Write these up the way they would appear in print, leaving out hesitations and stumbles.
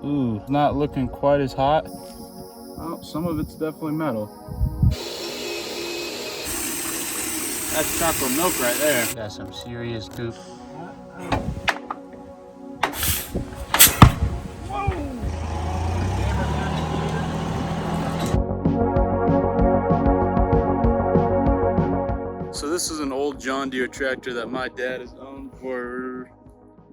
Ooh, not looking quite as hot. Oh, some of it's definitely metal. That's chocolate milk right there. Got some serious goop. So this is an old John Deere tractor that my dad has owned for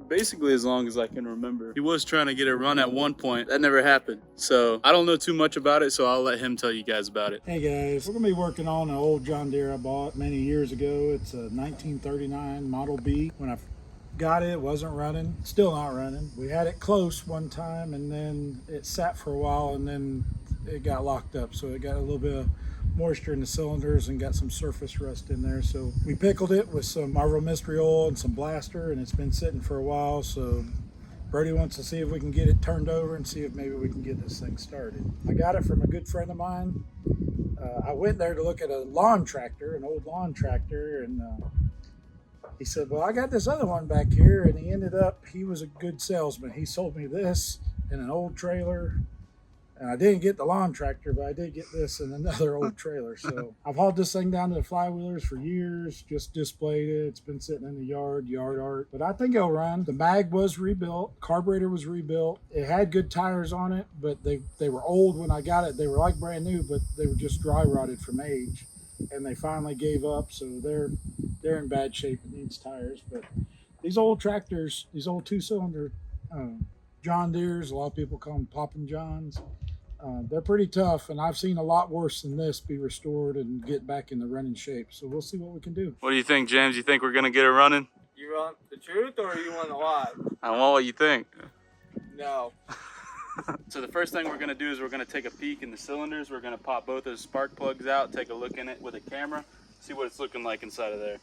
basically as long as I can remember. He was trying to get it run at one point. That never happened. So I don't know too much about it, so I'll let him tell you guys about it. Hey guys, we're gonna be working on an old John Deere I bought many years ago. It's a 1939 Model B. When I got it, it wasn't running, still not running. We had it close one time and then it sat for a while and then it got locked up. So it got a little bit of moisture in the cylinders and got some surface rust in there. So we pickled it with some Marvel Mystery Oil and some Blaster, and it's been sitting for a while. So Brody wants to see if we can get it turned over and see if maybe we can get this thing started. I got it from a good friend of mine. I went there to look at a lawn tractor, an old lawn tractor, and he said, well, I got this other one back here. And he was a good salesman. He sold me this and an old trailer. And I didn't get the lawn tractor, but I did get this and another old trailer. So I've hauled this thing down to the flywheelers for years, just displayed it. It's been sitting in the yard art. But I think it'll run. The mag was rebuilt. Carburetor was rebuilt. It had good tires on it, but they were old when I got it. They were like brand new, but they were just dry rotted from age. And they finally gave up, so they're in bad shape. It needs tires. But these old tractors, these old two-cylinder John Deeres, a lot of people call them Poppin' Johns. They're pretty tough, and I've seen a lot worse than this be restored and get back in the running shape. So we'll see what we can do. What do you think, James? You think we're gonna get it running? You want the truth or you want a lie? I want what you think. No. So the first thing we're gonna do is we're gonna take a peek in the cylinders. We're gonna pop both those spark plugs out, take a look in it with a camera, see what it's looking like inside of there.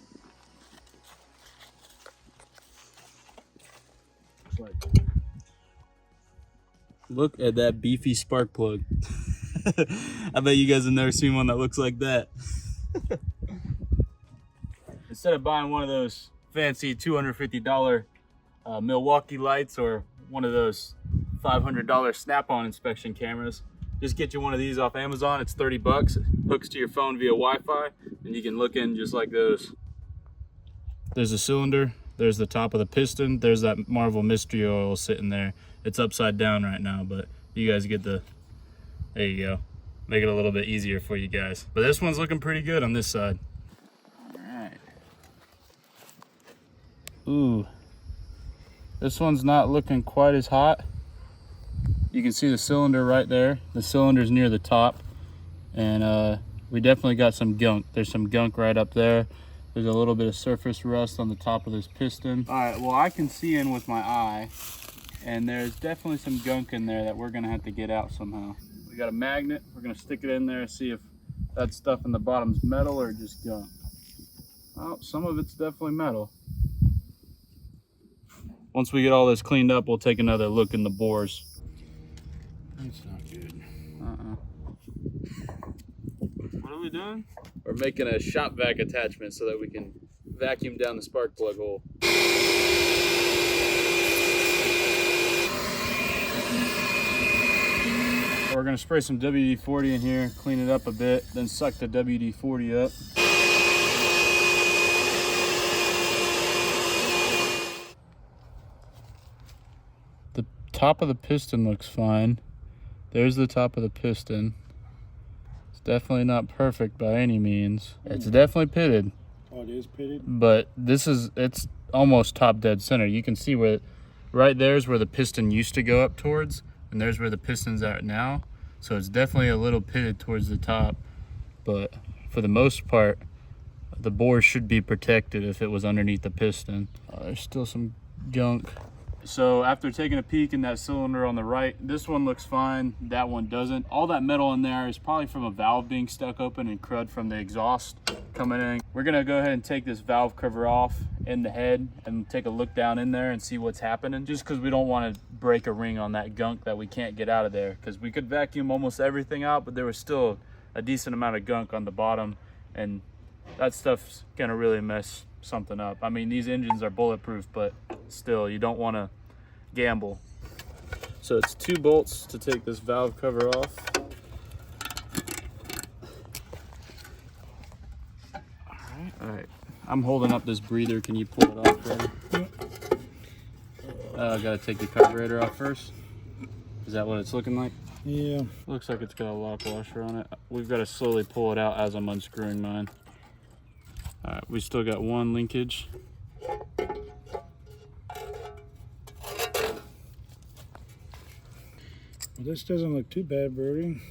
Looks like Look at that beefy spark plug. I bet you guys have never seen one that looks like that. Instead of buying one of those fancy $250 Milwaukee lights or one of those $500 snap-on inspection cameras, just get you one of these off Amazon. It's 30 bucks. It hooks to your phone via Wi-Fi, and you can look in just like those. There's a cylinder. There's the top of the piston. There's that Marvel Mystery Oil sitting there. It's upside down right now, but you guys get the, there you go. Make it a little bit easier for you guys. But this one's looking pretty good on this side. All right. Ooh, this one's not looking quite as hot. You can see the cylinder right there. The cylinder's near the top, and we definitely got some gunk. There's some gunk right up there. There's a little bit of surface rust on the top of this piston. All right, well, I can see in with my eye, and there's definitely some gunk in there that we're gonna have to get out somehow. We got a magnet. We're gonna stick it in there, see if that stuff in the bottom's metal or just gunk. Oh, some of it's definitely metal. Once we get all this cleaned up, we'll take another look in the bores. that's not good. What are we doing? We're making a shop vac attachment so that we can vacuum down the spark plug hole. We're gonna spray some WD-40 in here, clean it up a bit, then suck the WD-40 up. The top of the piston looks fine. There's the top of the piston. It's definitely not perfect by any means. It's definitely pitted. Oh, it is pitted? But it's almost top dead center. You can see where, right there's where the piston used to go up towards, and there's where the piston's at now. So it's definitely a little pitted towards the top, but for the most part, the bore should be protected if it was underneath the piston. There's still some gunk. So after taking a peek in that cylinder on the right, this one looks fine, that one doesn't. All that metal in there is probably from a valve being stuck open and crud from the exhaust coming in. We're gonna go ahead and take this valve cover off in the head and take a look down in there and see what's happening, just because we don't want to break a ring on that gunk that we can't get out of there, because we could vacuum almost everything out, but there was still a decent amount of gunk on the bottom, and that stuff's gonna really mess something up. I mean, these engines are bulletproof, but still, you don't want to gamble. So it's 2 bolts to take this valve cover off. All right. I'm holding up this breather. Can you pull it off, brother? I gotta take the carburetor off first. Is that what it's looking like? Yeah. Looks like it's got a lock washer on it. We've got to slowly pull it out as I'm unscrewing mine. All right, we still got 1 linkage. Well, this doesn't look too bad, Brody.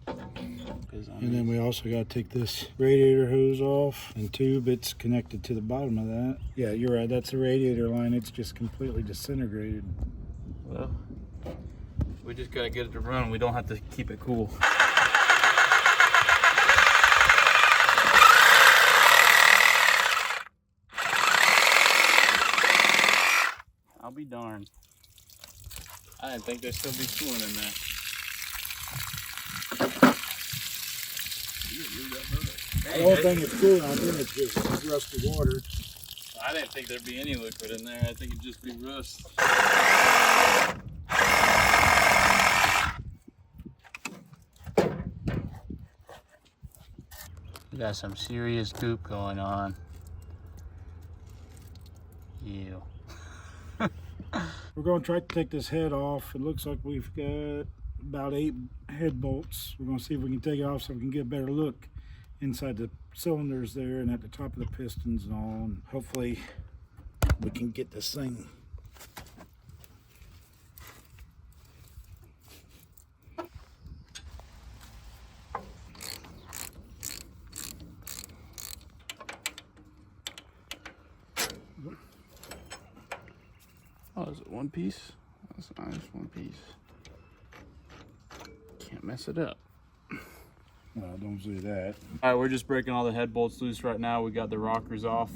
And then we also got to take this radiator hose off and tube. It's connected to the bottom of that. Yeah, you're right. That's the radiator line. It's just completely disintegrated. Well, we just got to get it to run. We don't have to keep it cool. I'll be darned. I didn't think there'd still be coolant in there. The whole thing is cool out there. It's just rusty water. I didn't think there'd be any liquid in there. I think it'd just be rust. We got some serious goop going on. Ew. We're going to try to take this head off. It looks like we've got about 8 head bolts. We're going to see if we can take it off so we can get a better look inside the cylinders there and at the top of the pistons and all. And hopefully we can get this thing. Oh, is it 1 piece? That's nice, 1 piece. Can't mess it up. Well, don't do that. All right, we're just breaking all the head bolts loose right now. We got the rockers off.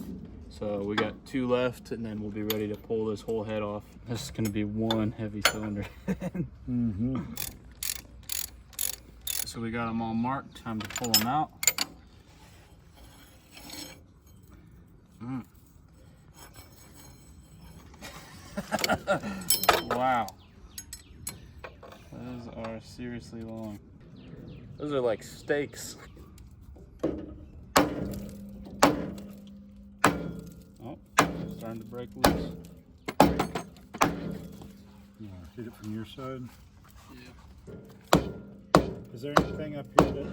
So we got 2 left, and then we'll be ready to pull this whole head off. This is gonna be one heavy cylinder. So we got them all marked. Time to pull them out. Wow. Those are seriously long. Those are like steaks. Oh, starting to break loose. You want to hit it from your side? Yeah. Is there anything up here that...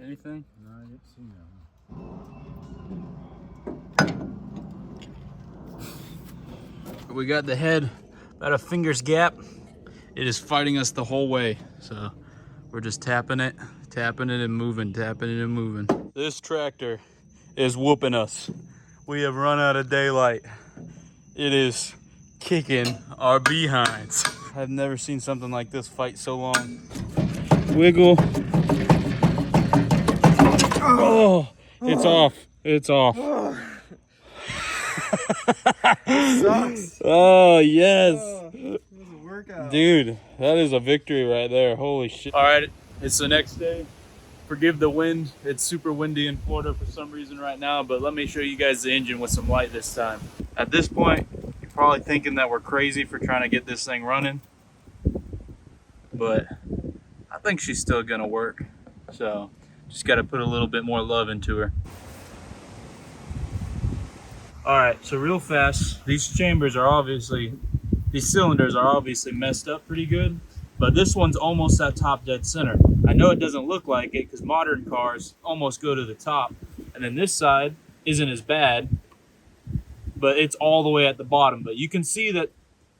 Anything? No, I didn't see that. We got the head about a finger's gap. It is fighting us the whole way. So we're just tapping it and moving, tapping it and moving. This tractor is whooping us. We have run out of daylight. It is kicking our behinds. I've never seen something like this fight so long. Wiggle. Oh, it's off. It's off. Sucks. Oh, yes. It was a workout. Dude, that is a victory right there. Holy shit. All right, it's the next day. Forgive the wind. It's super windy in Florida for some reason right now, but let me show you guys the engine with some light this time. At this point, you're probably thinking that we're crazy for trying to get this thing running, but I think she's still gonna work. So just got to put a little bit more love into her. All right, so real fast, these cylinders are obviously messed up pretty good, but this one's almost at top dead center. I know it doesn't look like it because modern cars almost go to the top, and then this side isn't as bad, but it's all the way at the bottom. But you can see that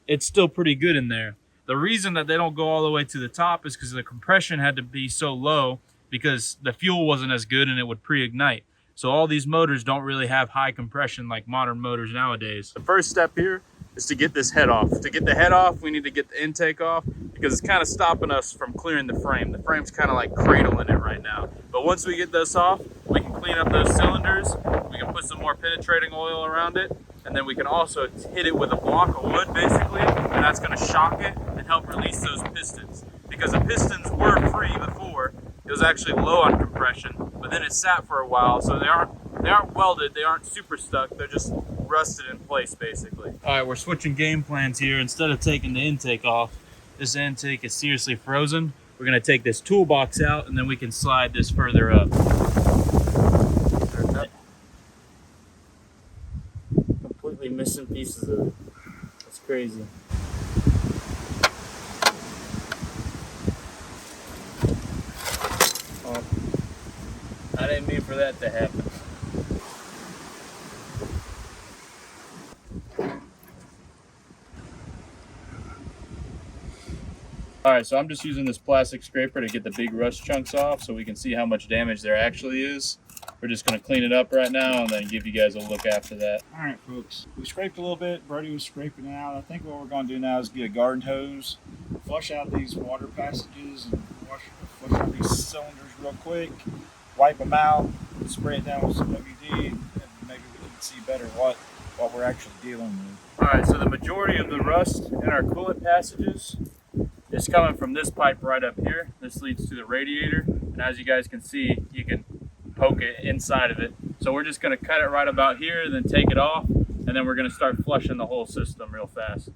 it's still pretty good in there. The reason that they don't go all the way to the top is because the compression had to be so low because the fuel wasn't as good and it would pre-ignite. So all these motors don't really have high compression like modern motors nowadays. The first step here is to get this head off. To get the head off, we need to get the intake off because it's kind of stopping us from clearing the frame. The frame's kind of like cradling it right now. But once we get this off, we can clean up those cylinders. We can put some more penetrating oil around it. And then we can also hit it with a block of wood basically, and that's gonna shock it and help release those pistons. Because the pistons were free before, it was actually low on compression, but then it sat for a while, so they aren't They aren't welded, they aren't super stuck, they're just rusted in place basically. All right, we're switching game plans here. Instead of taking the intake off, this intake is seriously frozen. We're gonna take this toolbox out and then we can slide this further up. Completely missing pieces of it. That's crazy. Oh, I didn't mean for that to happen. All right, so I'm just using this plastic scraper to get the big rust chunks off so we can see how much damage there actually is. We're just gonna clean it up right now and then give you guys a look after that. All right, folks, we scraped a little bit. Brody was scraping it out. I think what we're gonna do now is get a garden hose, flush out these water passages and flush out these cylinders real quick, wipe them out, spray it down with some WD, and maybe we can see better what we're actually dealing with. All right, so the majority of the rust in our coolant passages is coming from this pipe right up here. This leads to the radiator, and as you guys can see, you can poke it inside of it. So we're just gonna cut it right about here, then take it off, and then we're gonna start flushing the whole system real fast.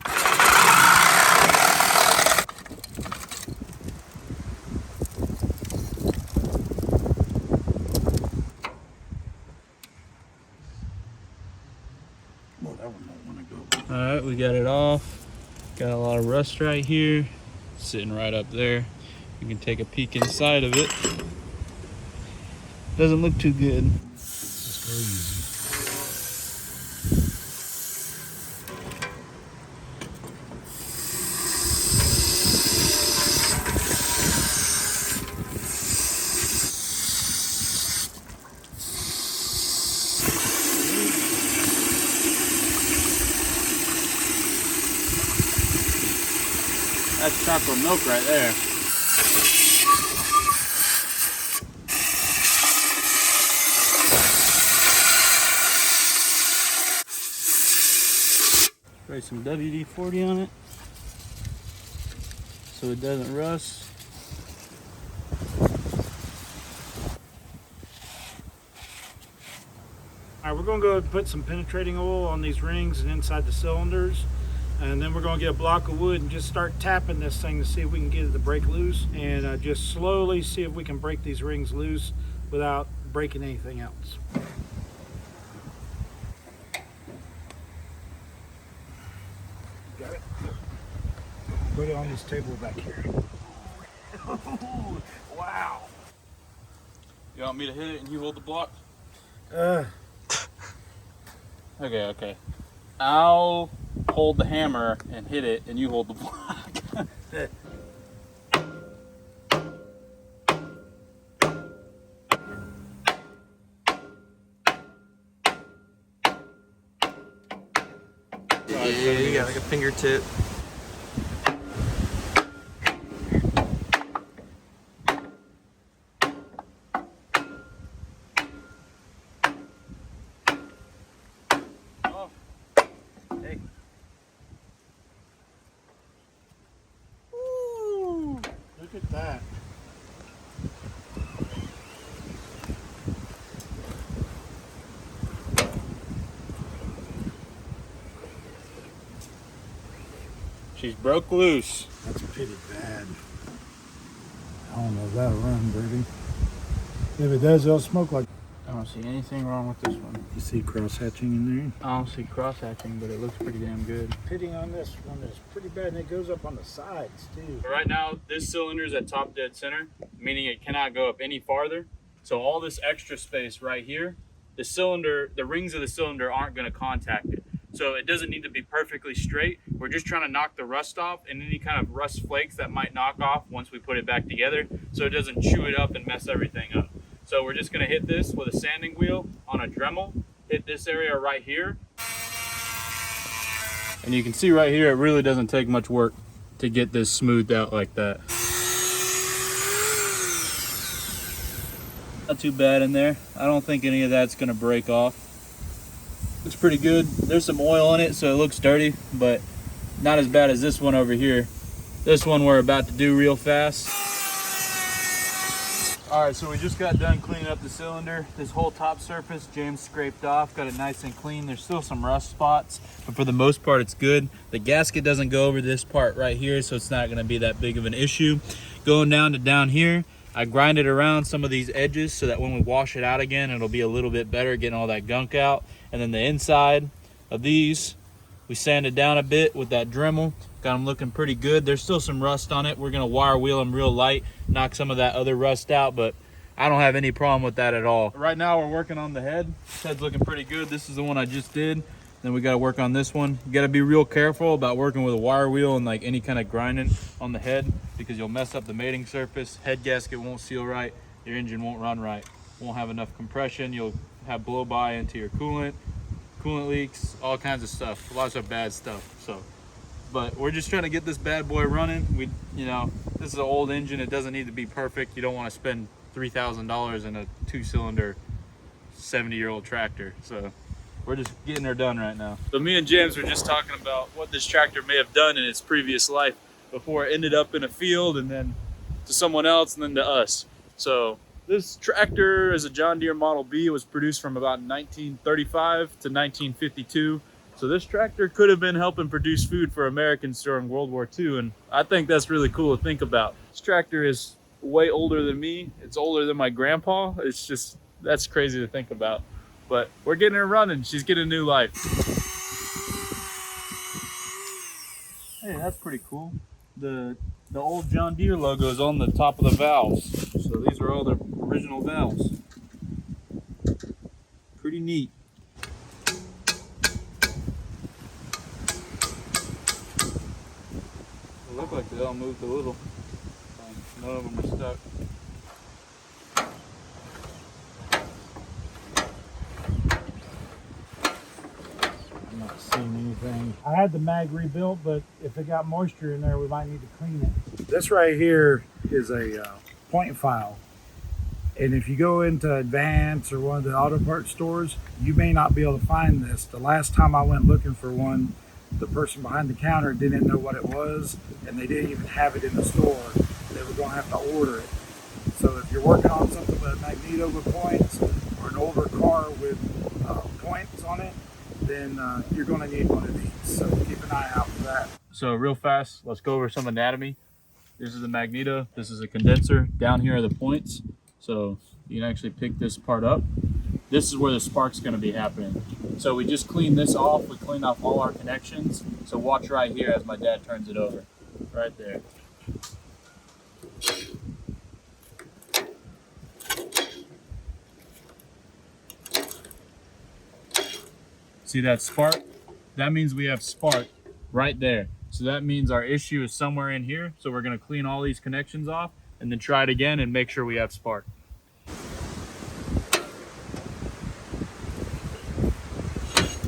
Well, that one don't want to go. All right, we got it off. Got a lot of rust right here, sitting right up there. You can take a peek inside of it. Doesn't look too good. Just go easy. That's chocolate milk right there. Spray some WD-40 on it so it doesn't rust. All right, we're gonna go and put some penetrating oil on these rings and inside the cylinders. And then we're gonna get a block of wood and just start tapping this thing to see if we can get it to break loose, and just slowly see if we can break these rings loose without breaking anything else. Got it? Put it on this table back here. Wow. You want me to hit it and you hold the block? Uh, Okay. I'll hold the hammer and hit it and you hold the block. Yeah, you got like a fingertip. Oh. Hey. Woo! Look at that. She's broke loose. That's pretty bad. I don't know if that'll run, Birdie. If it does, it'll smoke like. I don't see anything wrong with this one. You see cross hatching in there? I don't see cross hatching, but it looks pretty damn good. Pitting on this one is pretty bad, and it goes up on the sides too. Right now, this cylinder is at top dead center, meaning it cannot go up any farther. So all this extra space right here, the rings of the cylinder aren't going to contact it. So it doesn't need to be perfectly straight. We're just trying to knock the rust off and any kind of rust flakes that might knock off once we put it back together, so it doesn't chew it up and mess everything up. So we're just going to hit this with a sanding wheel on a Dremel, hit this area right here. And you can see right here, it really doesn't take much work to get this smoothed out like that. Not too bad in there. I don't think any of that's going to break off. Looks pretty good. There's some oil on it, so it looks dirty, but not as bad as this one over here. This one we're about to do real fast. All right, so we just got done cleaning up the cylinder. This whole top surface, James scraped off, got it nice and clean. There's still some rust spots, but for the most part, it's good. The gasket doesn't go over this part right here, so it's not gonna be that big of an issue. Going down to down here, I grinded around some of these edges so that when we wash it out again, it'll be a little bit better, getting all that gunk out. And then the inside of these, we sanded down a bit with that Dremel. Got them looking pretty good. There's still some rust on it. We're gonna wire wheel them real light, knock some of that other rust out, but I don't have any problem with that at all. Right now we're working on the head. This head's looking pretty good. This is the one I just did. Then we gotta work on this one. You gotta be real careful about working with a wire wheel and like any kind of grinding on the head, because you'll mess up the mating surface. Head gasket won't seal right. Your engine won't run right. Won't have enough compression. You'll have blow by into your coolant leaks, all kinds of stuff. Lots of bad stuff. But we're just trying to get this bad boy running. This is an old engine. It doesn't need to be perfect. You don't want to spend $3,000 in a 2-cylinder 70-year-old tractor. So we're just getting her done right now. So me and James were just talking about what this tractor may have done in its previous life before it ended up in a field and then to someone else and then to us. So this tractor is a John Deere Model B. It was produced from about 1935 to 1952. So this tractor could have been helping produce food for Americans during World War II, and I think that's really cool to think about. This tractor is way older than me. It's older than my grandpa. It's just, that's crazy to think about. But we're getting her running. She's getting a new life. Hey, that's pretty cool. The old John Deere logo is on the top of the valves. So these are all the original valves. Pretty neat. They look like they all moved a little. None of them are stuck. I'm not seeing anything. I had the mag rebuilt, but if it got moisture in there, we might need to clean it. This right here is a point file. And if you go into Advance or one of the auto parts stores, you may not be able to find this. The last time I went looking for one, the person behind the counter didn't know what it was, and they didn't even have it in the store. They were going to have to order it. So if you're working on something with a magneto with points or an older car with points on it, then you're going to need one of these. So keep an eye out for that. So real fast, let's go over some anatomy. This is a magneto. This is a condenser. Down here are the points. So you can actually pick this part up. This is where the spark's going to be happening. So we just cleaned this off. We cleaned off all our connections. So watch right here as my dad turns it over. Right there. See that spark? That means we have spark right there. So that means our issue is somewhere in here. So we're going to clean all these connections off and then try it again and make sure we have spark.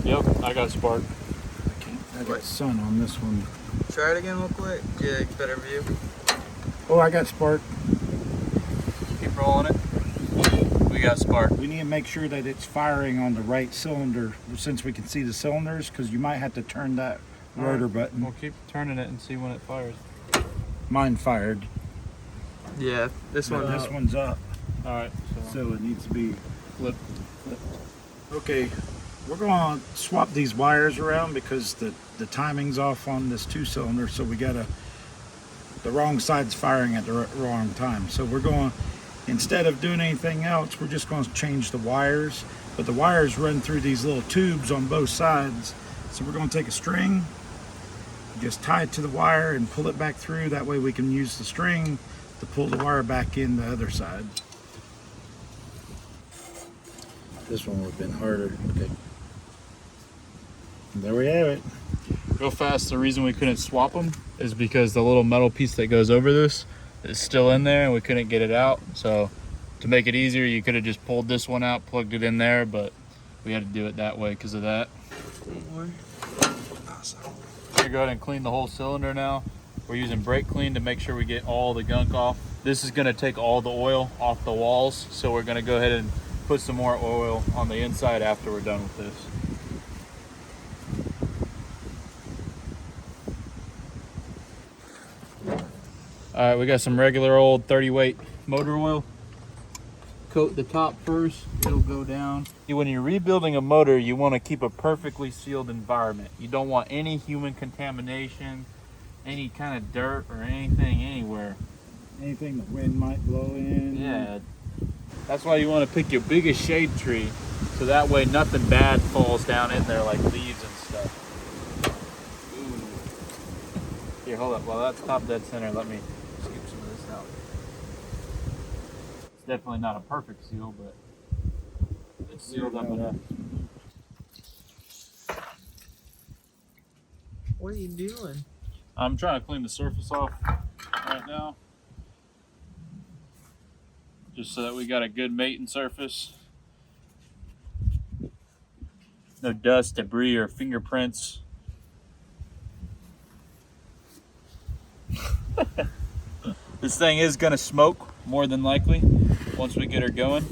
Yep, I got spark. I got sun on this one. Try it again real quick. Yeah, better view. Oh, I got spark. Keep rolling it. We got spark. We need to make sure that it's firing on the right cylinder since we can see the cylinders, because you might have to turn that rotor button. We'll keep turning it and see when it fires. Mine fired. Yeah, this one. This one's up. All right. So it needs to be Flip. okay. We're going to swap these wires around because the timing's off on this 2-cylinder, so we got the wrong side's firing at the wrong time. So we're going, instead of doing anything else, we're just going to change the wires. But the wires run through these little tubes on both sides. So we're going to take a string, just tie it to the wire and pull it back through. That way we can use the string to pull the wire back in the other side. This one would have been harder. Okay. There we have it. Real fast, the reason we couldn't swap them is because the little metal piece that goes over this is still in there and we couldn't get it out. So to make it easier, you could have just pulled this one out, plugged it in there, but we had to do it that way because of that. Awesome. We're gonna go ahead and clean the whole cylinder now. We're using brake clean to make sure we get all the gunk off. This is gonna take all the oil off the walls, so we're gonna go ahead and put some more oil on the inside after we're done with this. All right, we got some regular old 30 weight motor oil. coat the top first, it'll go down. When you're rebuilding a motor, you want to keep a perfectly sealed environment. You don't want any human contamination, any kind of dirt or anything anywhere. Anything the wind might blow in. Yeah, that's why you want to pick your biggest shade tree, so that way nothing bad falls down in there like leaves and stuff. Ooh. Here, hold up. While that's top dead center, let me scoop some of this out. It's definitely not a perfect seal, but it's sealed up enough. What are you doing? I'm trying to clean the surface off right now, just so that we got a good mating surface. No dust, debris, or fingerprints. This thing is gonna smoke more than likely once we get her going.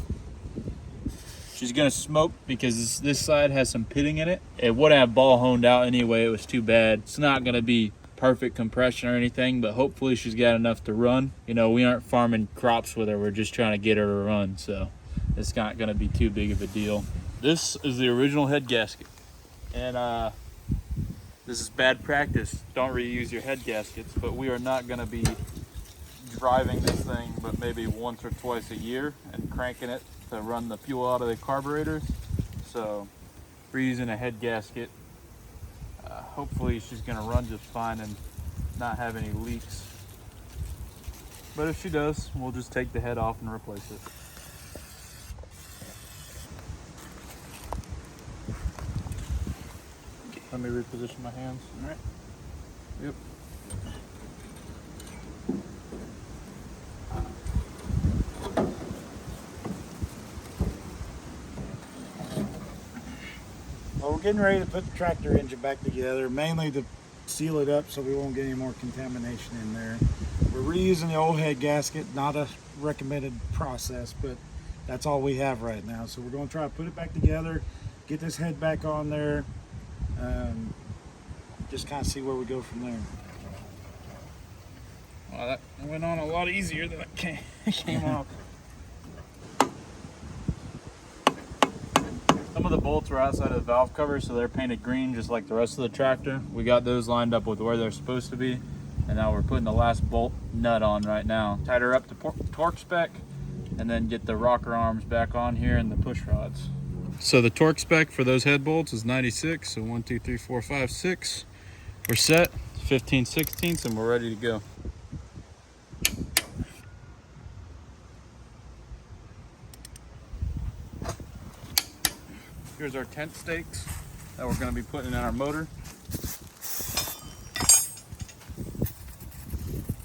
She's gonna smoke because this side has some pitting in it. It would have ball honed out anyway, it was too bad. It's not gonna be perfect compression or anything, but hopefully she's got enough to run. You know, we aren't farming crops with her, we're just trying to get her to run, so it's not gonna be too big of a deal. This is the original head gasket, and this is bad practice. Don't reuse your head gaskets, but we are not gonna be driving this thing but maybe once or twice a year and cranking it to run the fuel out of the carburetors. So we're using a head gasket. Hopefully she's gonna run just fine and not have any leaks. But if she does, we'll just take the head off and replace it. Let me reposition my hands. All right. Yep. Well, we're getting ready to put the tractor engine back together, mainly to seal it up so we won't get any more contamination in there. We're reusing the old head gasket, not a recommended process, but that's all we have right now. So we're going to try to put it back together, get this head back on there, just kind of see where we go from there. Well, that went on a lot easier than it came off. Some of the bolts were outside of the valve cover, so they're painted green just like the rest of the tractor. We got those lined up with where they're supposed to be, and now we're putting the last bolt nut on right now. Tied her up to torque spec, and then get the rocker arms back on here and the push rods. So the torque spec for those head bolts is 96, so 1, 2, 3, 4, 5, 6. We're set, 15/16, and we're ready to go. Here's our tent stakes that we're going to be putting in our motor.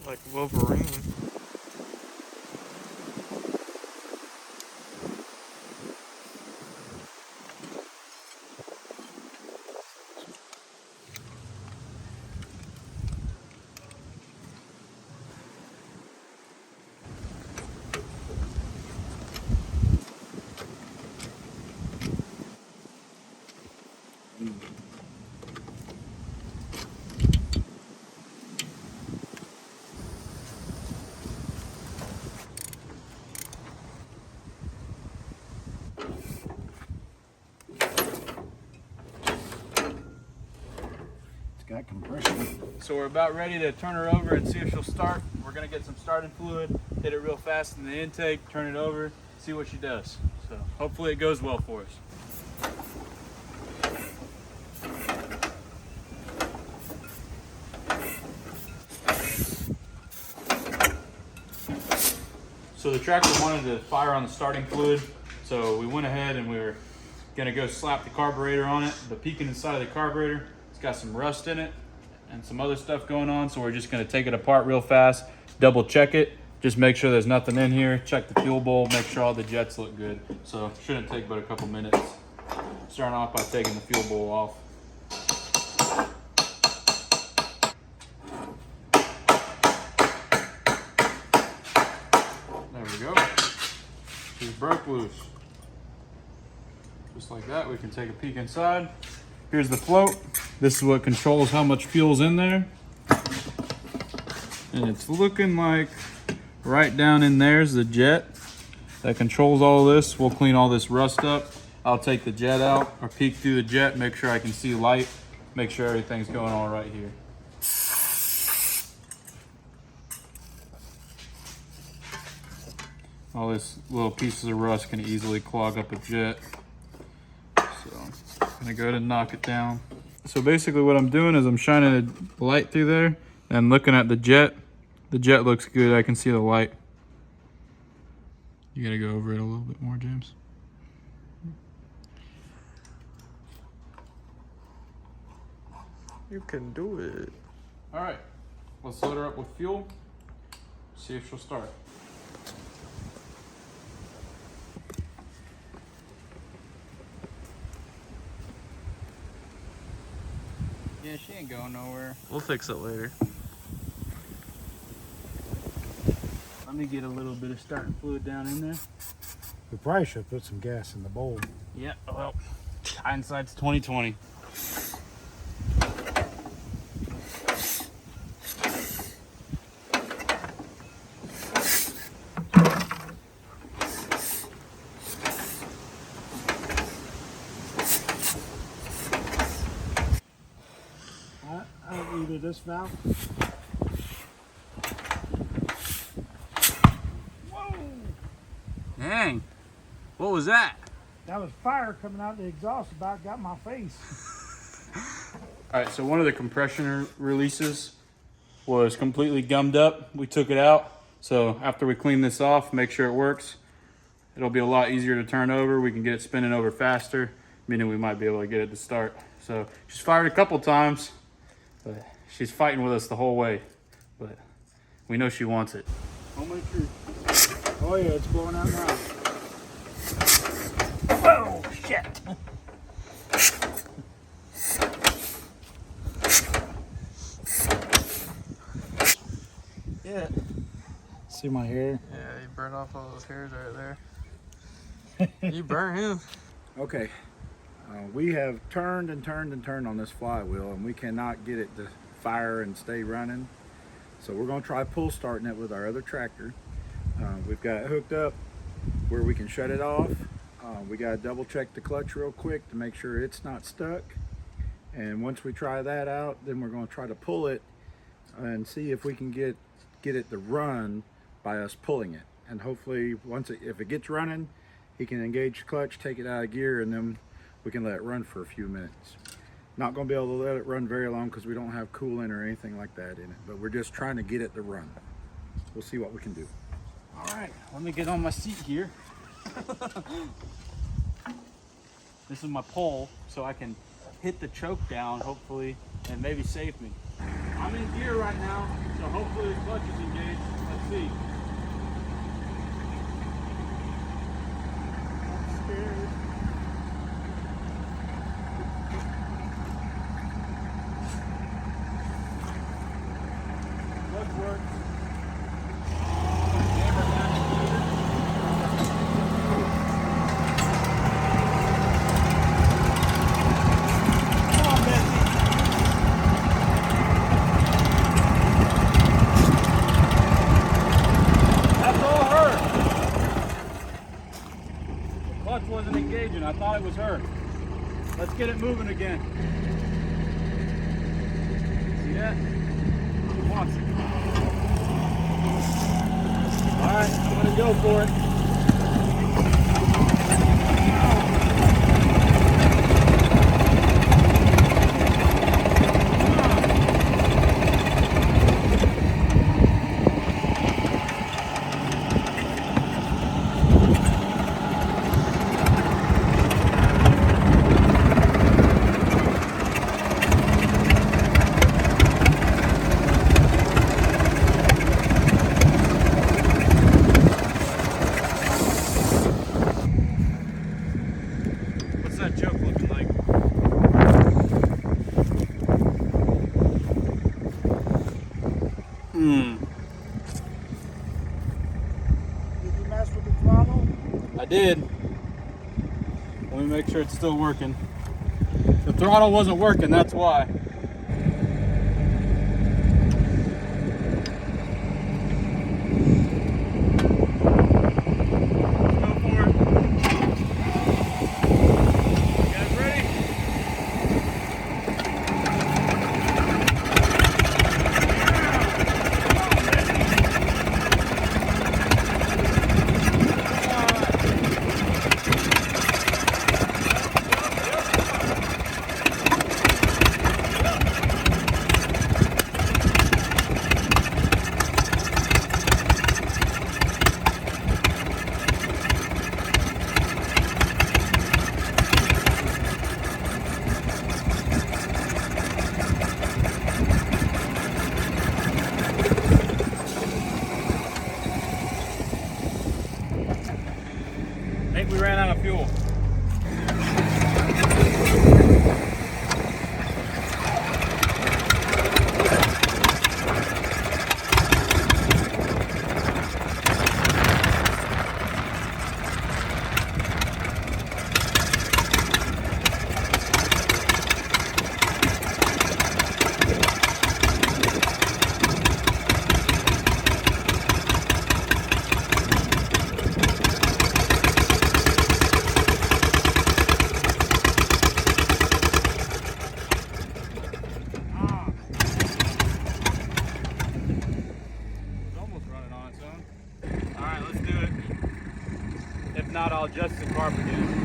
Like Wolverine. Got compression. So we're about ready to turn her over and see if she'll start. We're gonna get some starting fluid, hit it real fast in the intake, turn it over, see what she does. So hopefully it goes well for us. So the tractor wanted to fire on the starting fluid, so we went ahead and we were gonna go slap the carburetor on it. The peaking inside of the carburetor, it's got some rust in it and some other stuff going on, so we're just gonna take it apart real fast, double check it, just make sure there's nothing in here, check the fuel bowl, make sure all the jets look good. So shouldn't take but a couple minutes. Starting off by taking the fuel bowl off. There we go. She's broke loose. Just like that, we can take a peek inside. Here's the float. This is what controls how much fuel's in there. And it's looking like right down in there's the jet that controls all of this. We'll clean all this rust up. I'll take the jet out or peek through the jet, make sure I can see light, make sure everything's going all right here. All this little pieces of rust can easily clog up a jet. So I'm gonna go ahead and knock it down. So basically what I'm doing is I'm shining a light through there and looking at the jet. The jet looks good, I can see the light. You gotta go over it a little bit more, James. You can do it. All right, let's load her up with fuel, see if she'll start. Yeah, she ain't going nowhere. We'll fix it later. Let me get a little bit of starting fluid down in there. We probably should put some gas in the bowl. Yeah, well, hindsight's 20/20. Either this valve. Whoa! Dang, what was that? That was fire coming out the exhaust. About got my face. All right, so one of the compression releases was completely gummed up. We took it out. So after we clean this off, make sure it works. It'll be a lot easier to turn over. We can get it spinning over faster, meaning we might be able to get it to start. So she's fired a couple times, but she's fighting with us the whole way. But we know she wants it. Moment of truth. Oh yeah, it's blowing out now. Oh shit! Yeah. See my hair? Yeah, you burned off all those hairs right there. You burnt him. Okay. We have turned and turned and turned on this flywheel, and we cannot get it to fire and stay running. So we're going to try pull starting it with our other tractor. We've got it hooked up where we can shut it off. We got to double check the clutch real quick to make sure it's not stuck. And once we try that out, then we're going to try to pull it and see if we can get it to run by us pulling it. And hopefully if it gets running, he can engage the clutch, take it out of gear, and then we can let it run for a few minutes. Not going to be able to let it run very long because we don't have coolant or anything like that in it, but we're just trying to get it to run. We'll see what we can do. All right, let me get on my seat here. This is my pole, so I can hit the choke down, hopefully, and maybe save me. I'm in gear right now, so hopefully the clutch is engaged. Let's see. I'm scared. Clutch works. Wasn't engaging. I thought it was her. Let's get it moving again. See that? She wants it. All right, I'm gonna go for it. Did you mess with the throttle? I did. Let me make sure it's still working. The throttle wasn't working, that's why. adjust the carb again.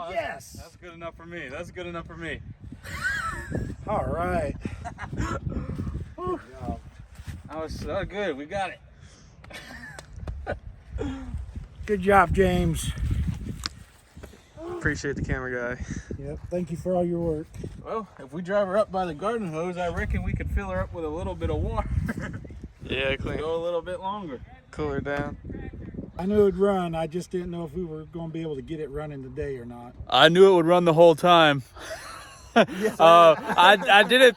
Yes. That's good enough for me. That's good enough for me. All right. Good job. That was so good. We got it. Good job, James. Appreciate the camera guy. Yep. Thank you for all your work. Well, if we drive her up by the garden hose, I reckon we could fill her up with a little bit of water. Yeah, clean. Go a little bit longer. Cool her down. I knew it'd run. I just didn't know if we were going to be able to get it running today or not. I knew it would run the whole time. I didn't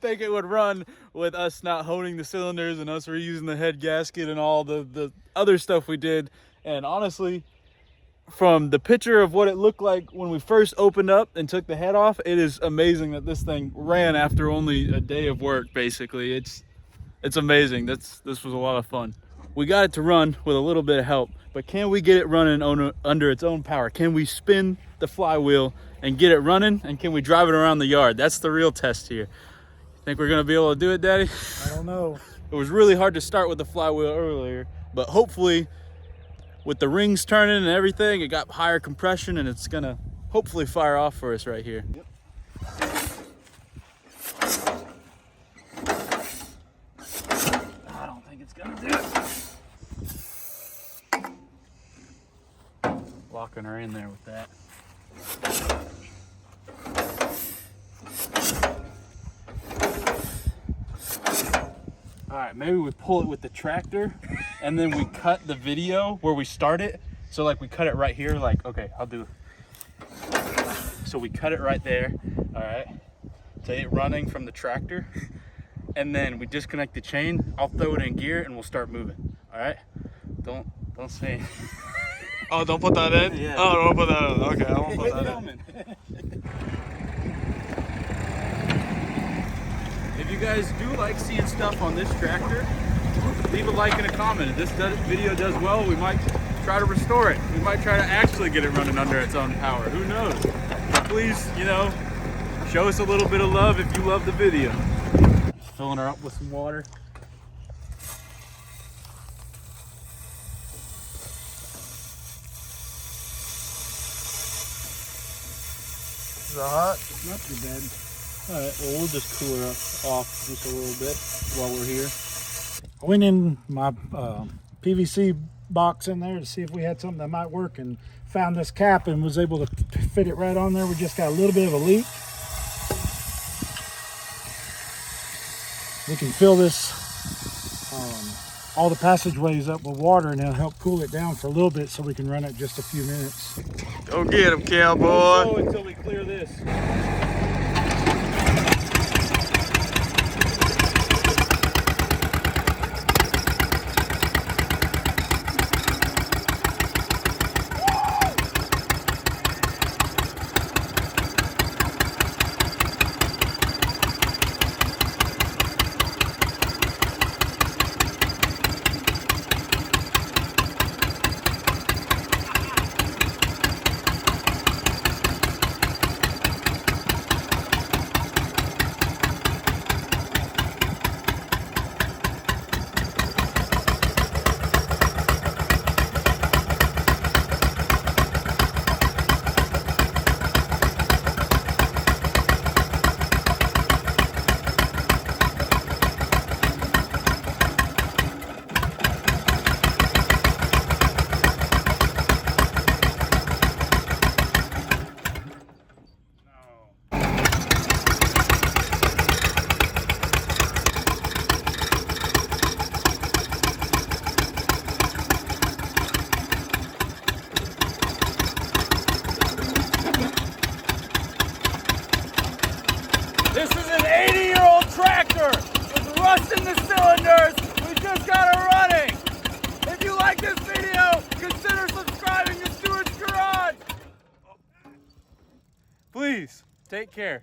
think it would run with us not holding the cylinders and us reusing the head gasket and all the other stuff we did. And honestly, from the picture of what it looked like when we first opened up and took the head off, it is amazing that this thing ran after only a day of work. Basically, it's amazing. This was a lot of fun. We got it to run with a little bit of help, but can we get it running under its own power? Can we spin the flywheel and get it running, and can we drive it around the yard? That's the real test here. Think we're gonna be able to do it, Daddy? I don't know. It was really hard to start with the flywheel earlier, but hopefully with the rings turning and everything, it got higher compression and it's gonna hopefully fire off for us right here. Yep. I don't think it's gonna do it. Locking her in there with that. All right, maybe we pull it with the tractor and then we cut the video where we start it. So like we cut it right here, like, okay, I'll do it. So we cut it right there, all right? So it running from the tractor. And then we disconnect the chain. I'll throw it in gear and we'll start moving, all right? Don't say. Oh, don't put that in? Yeah. Oh, don't put that in. Okay, I won't put that in. If you guys do like seeing stuff on this tractor, leave a like and a comment. If this video does well, we might try to restore it. We might try to actually get it running under its own power. Who knows? But please, show us a little bit of love if you love the video. Just filling her up with some water. Is that hot? Not too bad. All right, well, we'll just cool her off just a little bit while we're here. I went in my PVC box in there to see if we had something that might work and found this cap and was able to fit it right on there. We just got a little bit of a leak. We can fill this, all the passageways up with water and it'll help cool it down for a little bit so we can run it just a few minutes. Go get him, cowboy. Go until we clear this. busting the cylinders. We just got her running. If you like this video, consider subscribing to Stewarts Garage. Please, take care.